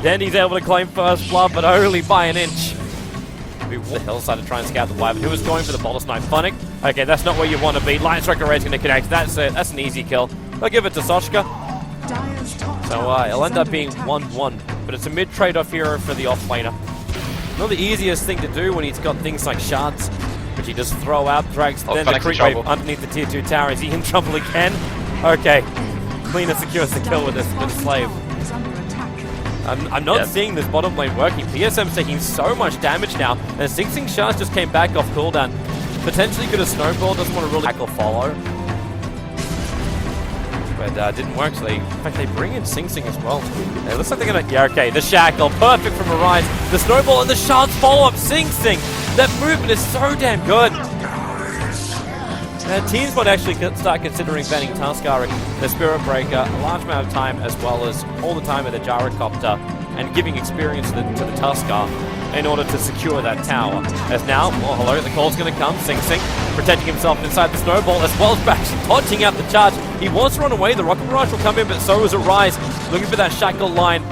Dendy's able to claim first blood, but only by an inch. The hillside to try and scout the Wyvern, who was going for the boulder snipe. Funnick, okay, that's not where you want to be. Light Striker Raid's going to connect. That's it. That's an easy kill. I'll give it to Sochka. So it'll end up being 1-1, but it's a mid trade-off hero for the off-laner. Not the easiest thing to do when he's got things like shards, which he just throw out, drags, then the creep wave underneath the tier 2 tower. Is he in trouble again? Okay. Clean and secures the kill with this slave. I'm not seeing this bottom lane working. PSM's taking so much damage now, and Sing Shards just came back off cooldown. Potentially could have snowballed, doesn't want to really tackle follow. But didn't work, so in fact they bring in Sing as well. It looks like they're gonna, yeah, okay, the shackle, perfect from Arise. The snowball and the shards follow up Sing. That movement is so damn good. Teams might actually start considering banning Tuskar and the Spirit Breaker a large amount of time, as well as all the time at the Gyrocopter, and giving experience to the Tuskar in order to secure that tower. As now, oh hello, the call's going to come. Sing protecting himself inside the snowball, as well as actually dodging out the charge. He wants to run away. The Rocket Barrage will come in, but so is Arise, looking for that shackle line.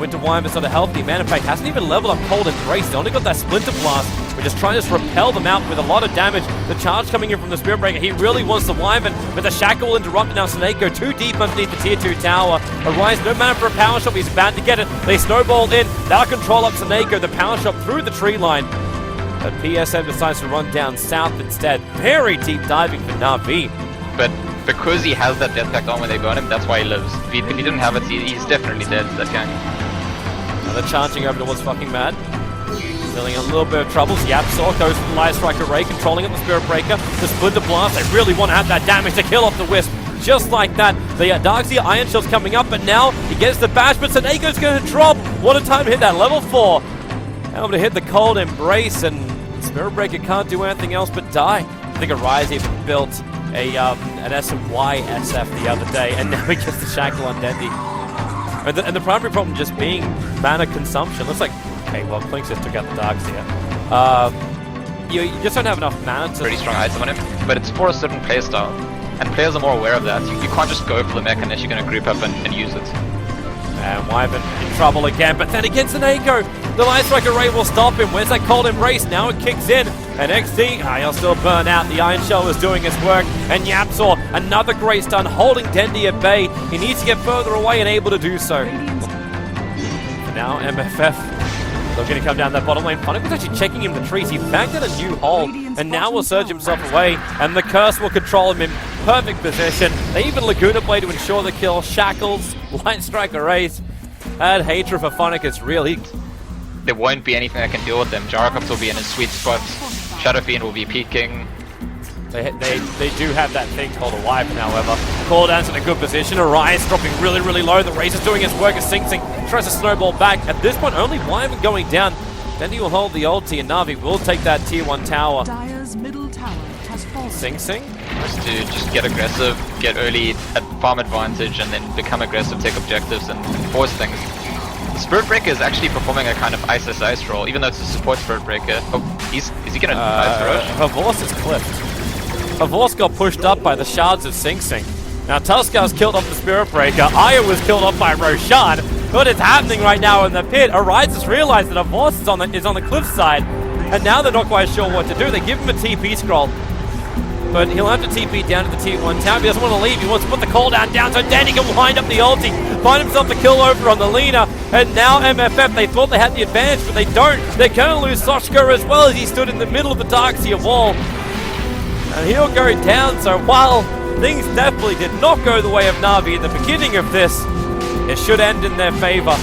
Winter Wyvern's sort of healthy. Man, in fact, hasn't even leveled up Cold Embrace. They only got that Splinter Blast, which is trying to just repel them out with a lot of damage. The charge coming in from the Spirit Breaker. He really wants the Wyvern, but the Shackle will interrupt now. Snako too deep underneath the tier 2 tower. Arise, no mana for a power shot. He's about to get it. They snowball in. They'll control up Snako. The power shot through the tree line. But PSM decides to run down south instead. Very deep diving for Na'Vi. But because he has that death pact on when they burn him, that's why he lives. If he didn't have it, he's definitely dead, that guy. They're charging over towards fucking Mad. Feeling a little bit of troubles. Yapsaw goes for the Light Striker Ray, controlling up the Spirit Breaker. The Splinter Blast, they really want to have that damage to kill off the Wisp. Just like that. The Darkseer Iron Shell's coming up, but now he gets the bash, but Sanago's going to drop. What a time to hit that level 4. Able to hit the Cold Embrace, and Spirit Breaker can't do anything else but die. I think Arise even built an SY SF the other day, and now he gets the Shackle on Dendy. And the primary problem just being mana consumption. Looks like, okay, well, Clink just took out the Darkseer. You just don't have enough mana to... Pretty strong item on him, but it's for a certain playstyle. And players are more aware of that. You can't just go for the mech unless you're going to group up and use it. And Wyvern in trouble again, but then against an Echo, the Light Striker Ray will stop him. Where's that Cold Embrace? Now it kicks in. And XD, he'll still burn out. The Iron Shell is doing its work. And Yapsaw, another great stun, holding Dendy at bay. He needs to get further away and able to do so. For now, MFF, they're going to come down that bottom lane. Funnick was actually checking him the trees. He backed at a new hole, and now will surge himself away. And the Curse will control him in perfect position. They even Laguna Blade to ensure the kill. Shackles, Light Striker Race. And hatred for Funnick is real. There won't be anything that can deal with them. Gyrocopter will be in his sweet spot. Shadow Fiend will be peeking. They do have that thing called a Wyvern, however. Cooldown's in a good position. Arise dropping really, really low. The Razor's doing his work as Sing tries to snowball back. At this point, only Wyvern going down. Then he will hold the ulti, and Na'Vi will take that tier 1 tower. Dire's middle tower has fallen. Sing? Just get aggressive, get early at farm advantage, and then become aggressive, take objectives, and force things. Spirit Breaker is actually performing a kind of ice role, even though it's a support Spirit Breaker. Oh, is he gonna dive Roche? Havorce is clipped. Havorce got pushed up by the shards of Sing. Now Tuskar's killed off the Spirit Breaker. Aya was killed off by Roshan. What is happening right now in the pit? Arise has realized that Havorce is on the cliffside, and now they're not quite sure what to do. They give him a TP scroll, but he'll have to TP down to the tier 1 tower. He doesn't want to leave. He wants to put the cooldown down so Danny can wind up the ulti, find himself the kill over on the Lina. And now MFF, they thought they had the advantage, but they don't. They're going to lose Sochka as well, as he stood in the middle of the Darkseer wall. And he'll go down, so while things definitely did not go the way of Na'Vi at the beginning of this, it should end in their favor.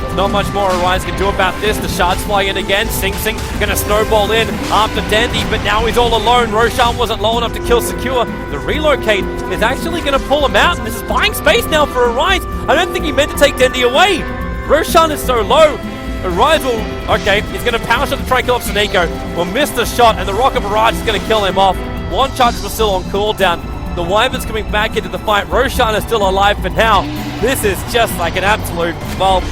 There's not much more Arise can do about this. The shards fly in again. Sing gonna snowball in after Dandy, but now he's all alone. Roshan wasn't low enough to kill Secure. The relocate is actually gonna pull him out, and this is buying space now for Arise. I don't think he meant to take Dandy away. Roshan is so low. Arise will, okay, he's gonna power shot to try and kill off Snako. Will miss the shot, and the Rocket Barrage is gonna kill him off. One charge was still on cooldown. The Wyvern's coming back into the fight. Roshan is still alive for now. This is just like an absolute, well,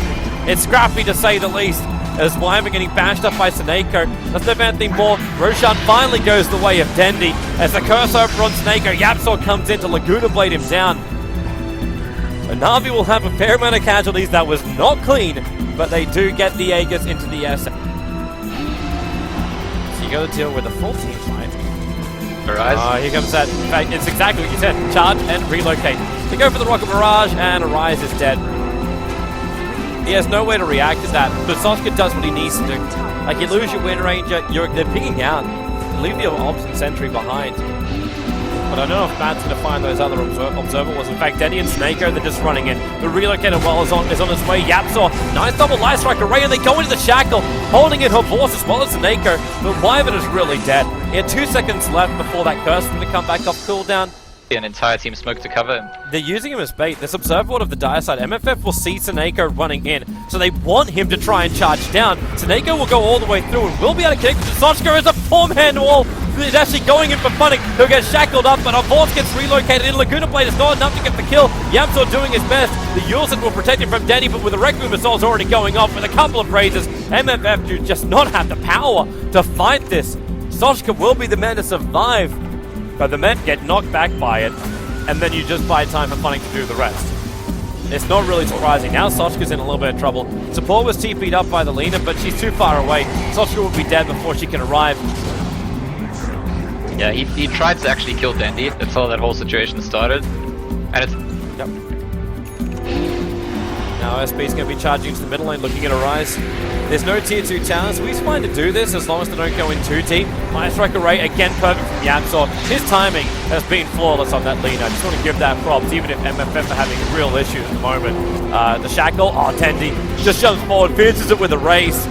it's scrappy to say the least. As Wyvern getting bashed up by Snako. Doesn't have anything more. Roshan finally goes the way of Dendy. As the curse over on Snako, Yapsaw comes in to Laguna Blade him down. So Na'Vi will have a fair amount of casualties. That was not clean, but they do get the Aegis into the SM. So you got to deal with a full team fight. Arise. Here comes that. In fact, it's exactly what you said. Charge and relocate. They go for the Rocket Barrage, and Arise is dead. He has no way to react to that, but Soshka does what he needs to do. Like, you lose your Wind Ranger, they're picking out. Leave your Ops and Sentry behind. But I don't know if Matt's going to find those other observables. In fact, Denny and Snako, they're just running in. The relocated well is on its way. Yapsaw, nice double Light Strike Array, and they go into the Shackle, holding in her Horse as well as Snako. But Wyvern is really dead. He had 2 seconds left before that Curse is going to come back off cooldown. An entire team smoke to cover him. They're using him as bait. This observable of the dire side, MFF will see Snako running in, so they want him to try and charge down. Snako will go all the way through and will be able to connect to Soshka as a form-hand wall. He's actually going in for Funnick, who gets shackled up, but Avors gets relocated in. Laguna Blade is not enough to get the kill. Yamsor doing his best. The Yulset will protect him from Danny, but with the Requiem assaults already going off with a couple of praises, MFF do just not have the power to fight this. Soshka will be the man to survive, but the men get knocked back by it, and then you just buy time for Funnick to do the rest. It's not really surprising. Now Soshka's in a little bit of trouble. Support was TP'd up by the Lena, but she's too far away. Soshka will be dead before she can arrive. Yeah, he tried to actually kill Dandy. That's how that whole situation started. And it's... Yep. Now SB's going to be charging to the middle lane, looking at Arise. There's no tier 2 towers, so he's fine to do this as long as they don't go in too deep. Light Strike Array, again perfect from Yamsor. His timing has been flawless on that Lena. I just want to give that props, even if MFF are having real issues at the moment. The Shackle, Tendi just jumps forward, pierces it with a race.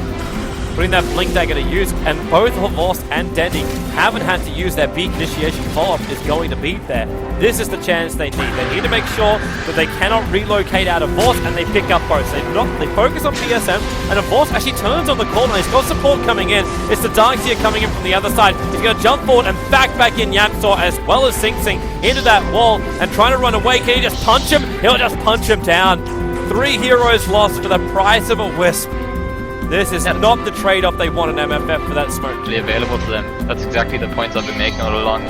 Putting that Blink Dagger to use, and both Horst and Dendy haven't had to use their Beak Initiation follow-up is going to be there. This is the chance they need. They need to make sure that they cannot relocate out of Horst, and they pick up both. They focus on PSM, and Horst actually turns on the corner. He's got support coming in. It's the Darkseer coming in from the other side. He's going to jump forward and back in Yamsor as well as Sing Sing into that wall and trying to run away. Can he just punch him? He'll just punch him down. 3 heroes lost for the price of a Wisp. This is not the trade-off they want in MFF for that smoke. Available to them. That's exactly the points I've been making all along.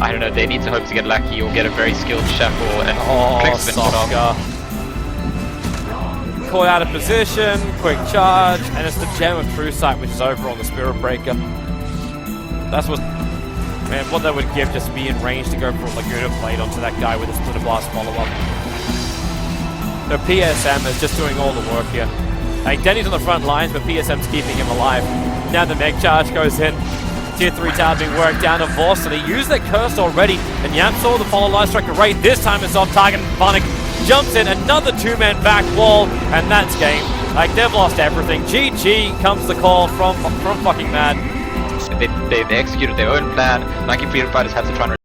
I don't know, they need to hope to get lucky or get a very skilled Shackle and clicks been put off. Caught out of position, quick charge, and it's the Gem of True Sight which is over on the Spirit Breaker. That's what they would give just to be in range to go for a Laguna Blade onto that guy with a Splitter Blast follow-up. So PSM is just doing all the work here. Like, Denny's on the front lines, but PSM's keeping him alive. Now the Meg Charge goes in. Tier 3 tower being worked down to Voss, and he used that curse already. And Yamsor, the follow Light Strike Array, this time it's off target. Funnick jumps in, another 2-man back wall, and that's game. Like, they've lost everything. GG comes the call from fucking Mad. They executed their own plan. Nike Freedom Fighters had to try and